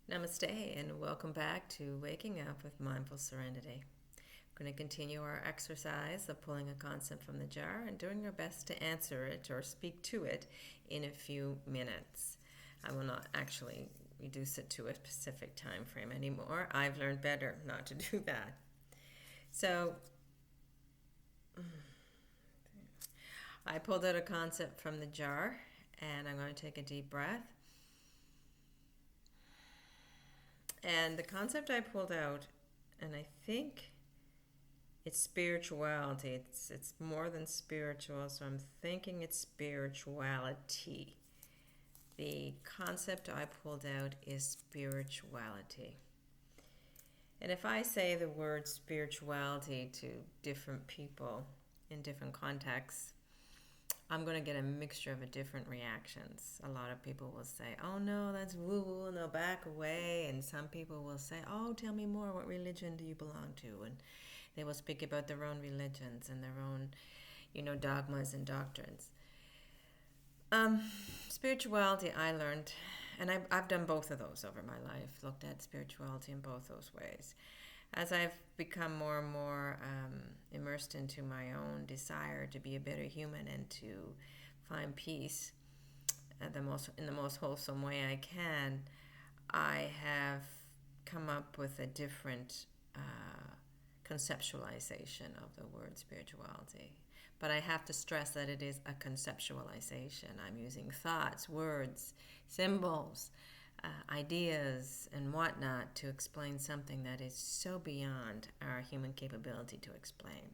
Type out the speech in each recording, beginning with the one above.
Namaste and welcome back to Waking Up with Mindful Serenity. We're going to continue our exercise of pulling a concept from the jar and doing our best to answer it or speak to it in a few minutes. I will not actually reduce it to a specific time frame anymore. I've learned better not to do that. So I pulled out a concept from the jar and I'm going to take a deep breath. And the concept I pulled out, and I think it's spirituality. It's more than spiritual, so I'm thinking it's spirituality. The concept I pulled out is spirituality. And if I say the word spirituality to different people in different contexts, I'm going to get a mixture of different reactions. A lot of people will say, oh no, that's woo-woo, and they'll back away. And some people will say, oh, tell me more, what religion do you belong to? And they will speak about their own religions and their own, dogmas and doctrines. Spirituality, I learned, and I've done both of those over my life, looked at spirituality in both those ways. As I've become more and more immersed into my own desire to be a better human and to find peace in the most wholesome way I can, I have come up with a different conceptualization of the word spirituality. But I have to stress that it is a conceptualization. I'm using thoughts, words, symbols, ideas, and whatnot to explain something that is so beyond our human capability to explain.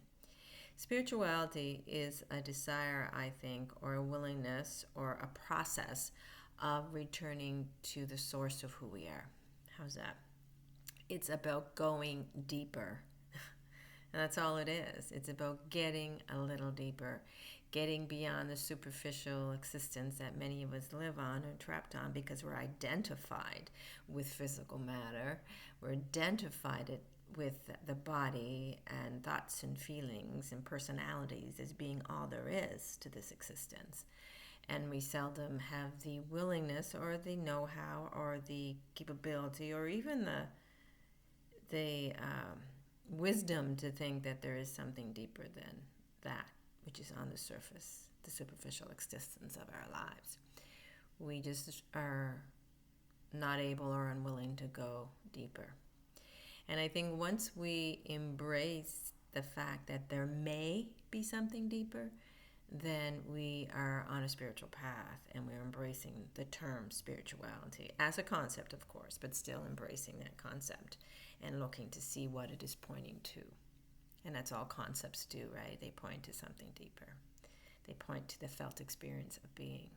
Spirituality is a desire, I think, or a willingness or a process of returning to the source of who we are. How's that? It's about going deeper. And that's all it is. It's about getting a little deeper, getting beyond the superficial existence that many of us live on and trapped on because we're identified with physical matter. We're identified with the body and thoughts and feelings and personalities as being all there is to this existence. And we seldom have the willingness or the know-how or the capability or even the wisdom to think that there is something deeper than that, which is on the surface, the superficial existence of our lives. We just are not able or unwilling to go deeper. And I think once we embrace the fact that there may be something deeper, then we are on a spiritual path and we're embracing the term spirituality as a concept, of course, but still embracing that concept and looking to see what it is pointing to. And that's all concepts do, right? They point to something deeper. They point to the felt experience of being.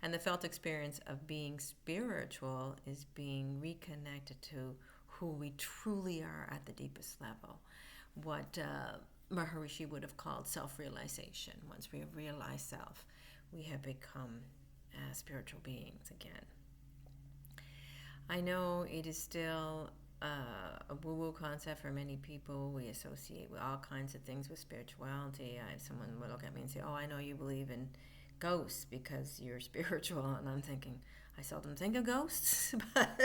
And the felt experience of being spiritual is being reconnected to who we truly are at the deepest level. What Maharishi would have called self-realization. Once we have realized self, we have become spiritual beings again. I know it is still a woo-woo concept for many people. We associate with all kinds of things with spirituality. Someone will look at me and say, oh, I know you believe in ghosts because you're spiritual. And I'm thinking, I seldom think of ghosts, but,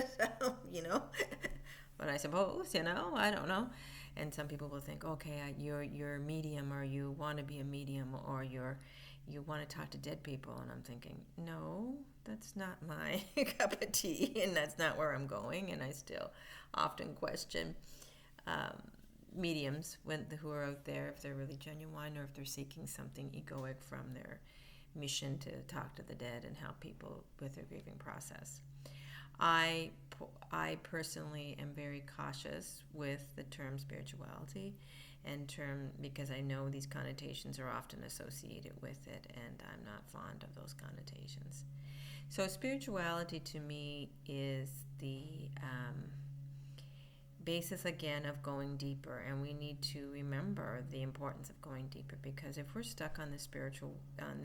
but I suppose, I don't know. And some people will think, okay, you're a medium, or you want to be a medium, or you want to talk to dead people. And I'm thinking, no, that's not my cup of tea, and that's not where I'm going. And I still often question mediums who are out there, if they're really genuine or if they're seeking something egoic from their mission to talk to the dead and help people with their grieving process. I personally am very cautious with the term spirituality because I know these connotations are often associated with it, and I'm not fond of those connotations. So spirituality to me is the basis again of going deeper, and we need to remember the importance of going deeper, because if we're stuck on this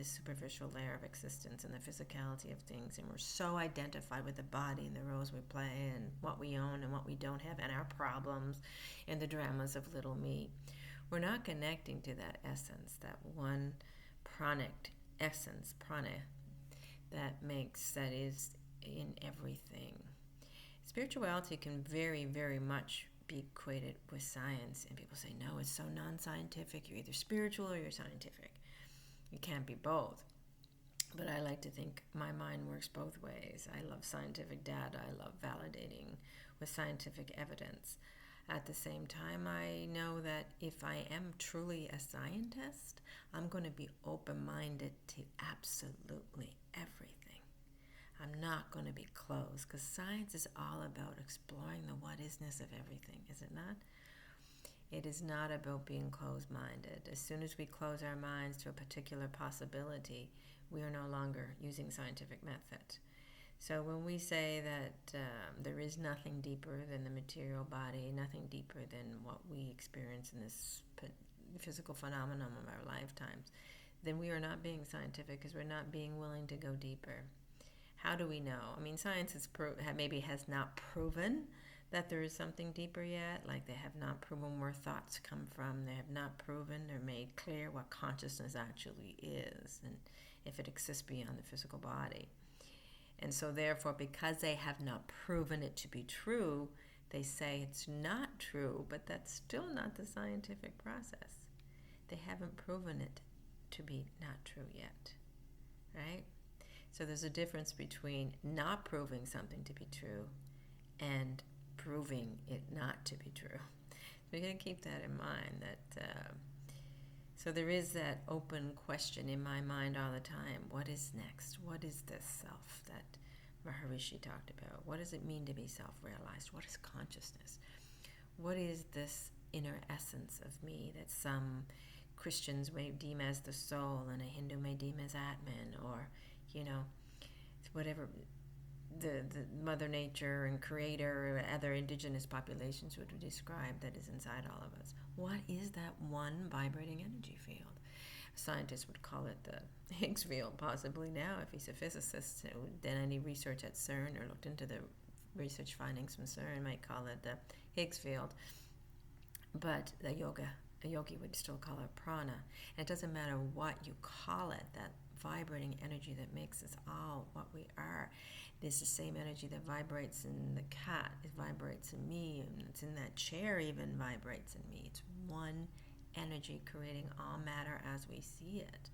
superficial layer of existence and the physicality of things, and we're so identified with the body and the roles we play and what we own and what we don't have and our problems and the dramas of little me, we're not connecting to that essence, that one pranic essence, prana, that is in everything. Spirituality can very, very much be equated with science, and people say, no, it's so non-scientific. You're either spiritual or you're scientific. You can't be both. But I like to think my mind works both ways. I love scientific data. I love validating with scientific evidence. At the same time, I know that if I am truly a scientist, I'm going to be open-minded to absolutely everything. I'm not going to be closed, because science is all about exploring the what-isness of everything, is it not? It is not about being closed-minded. As soon as we close our minds to a particular possibility, we are no longer using scientific method. So when we say that there is nothing deeper than the material body, nothing deeper than what we experience in this physical phenomenon of our lifetimes, then we are not being scientific, because we're not being willing to go deeper. How do we know? I mean, science has not proven that there is something deeper yet. Like, they have not proven where thoughts come from. They have not proven or made clear what consciousness actually is, and if it exists beyond the physical body. And so therefore, because they have not proven it to be true, they say it's not true, but that's still not the scientific process. They haven't proven it to be not true yet, right? So there's a difference between not proving something to be true and proving it not to be true. We're going to keep that in mind. So there is that open question in my mind all the time. What is next? What is this self that Maharishi talked about? What does it mean to be self-realized? What is consciousness? What is this inner essence of me that some Christians may deem as the soul and a Hindu may deem as Atman, or, whatever the Mother Nature and Creator or other indigenous populations would describe that is inside all of us? What is that one vibrating energy field? Scientists would call it the Higgs field, possibly now, if he's a physicist. Did any research at CERN or looked into the research findings from CERN, might call it the Higgs field. But a yogi would still call it prana. And it doesn't matter what you call it, that vibrating energy that makes us all what we are. It's the same energy that vibrates in the cat. It vibrates in me, and it's in that chair even vibrates in me. It's one energy creating all matter as we see it.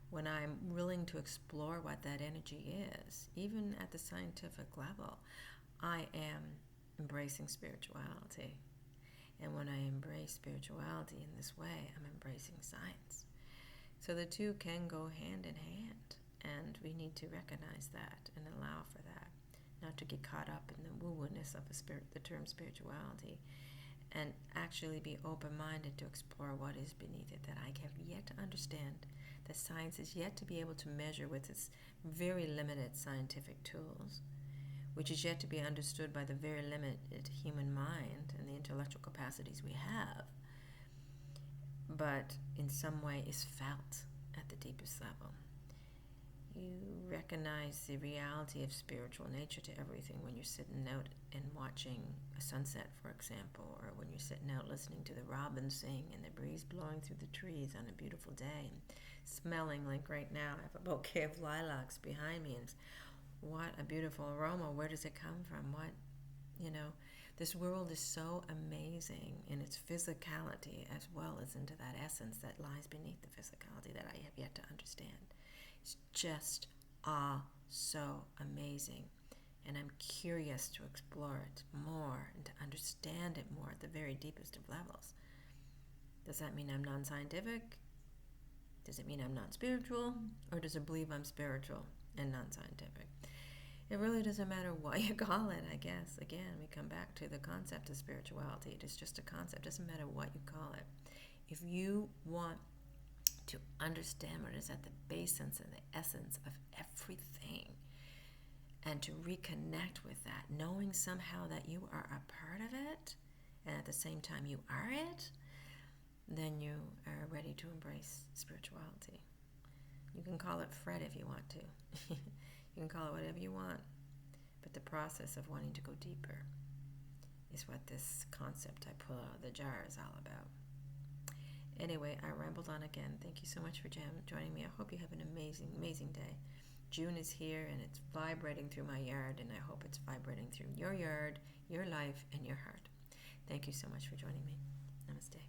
When I'm willing to explore what that energy is, even at the scientific level, I am embracing spirituality. And when I embrace spirituality in this way, I'm embracing science. So the two can go hand in hand, and we need to recognize that and allow for that, not to get caught up in the woo-woo-ness of the term spirituality, and actually be open-minded to explore what is beneath it that I have yet to understand, that science is yet to be able to measure with its very limited scientific tools, which is yet to be understood by the very limited human mind and the intellectual capacities we have, but in some way is felt at the deepest level. You recognize the reality of spiritual nature to everything when you're sitting out and watching a sunset, for example, or when you're sitting out listening to the robins sing and the breeze blowing through the trees on a beautiful day, and smelling, like right now, I have a bouquet of lilacs behind me, and what a beautiful aroma. Where does it come from? This world is so amazing in its physicality, as well as into that essence that lies beneath the physicality that I have yet to understand. It's just all so amazing, and I'm curious to explore it more and to understand it more at the very deepest of levels. Does that mean I'm non-scientific? Does it mean I'm non-spiritual? Or does it believe I'm spiritual and non-scientific? It really doesn't matter what you call it, I guess. Again, we come back to the concept of spirituality. It is just a concept. It doesn't matter what you call it. If you want to understand what is at the base and the essence of everything, and to reconnect with that, knowing somehow that you are a part of it, and at the same time you are it, then you are ready to embrace spirituality. You can call it Fred if you want to. You can call it whatever you want, but the process of wanting to go deeper is what this concept I pull out of the jar is all about. Anyway, I rambled on again. Thank you so much for joining me. I hope you have an amazing, amazing day. June is here and it's vibrating through my yard, and I hope it's vibrating through your yard, your life, and your heart. Thank you so much for joining me. Namaste.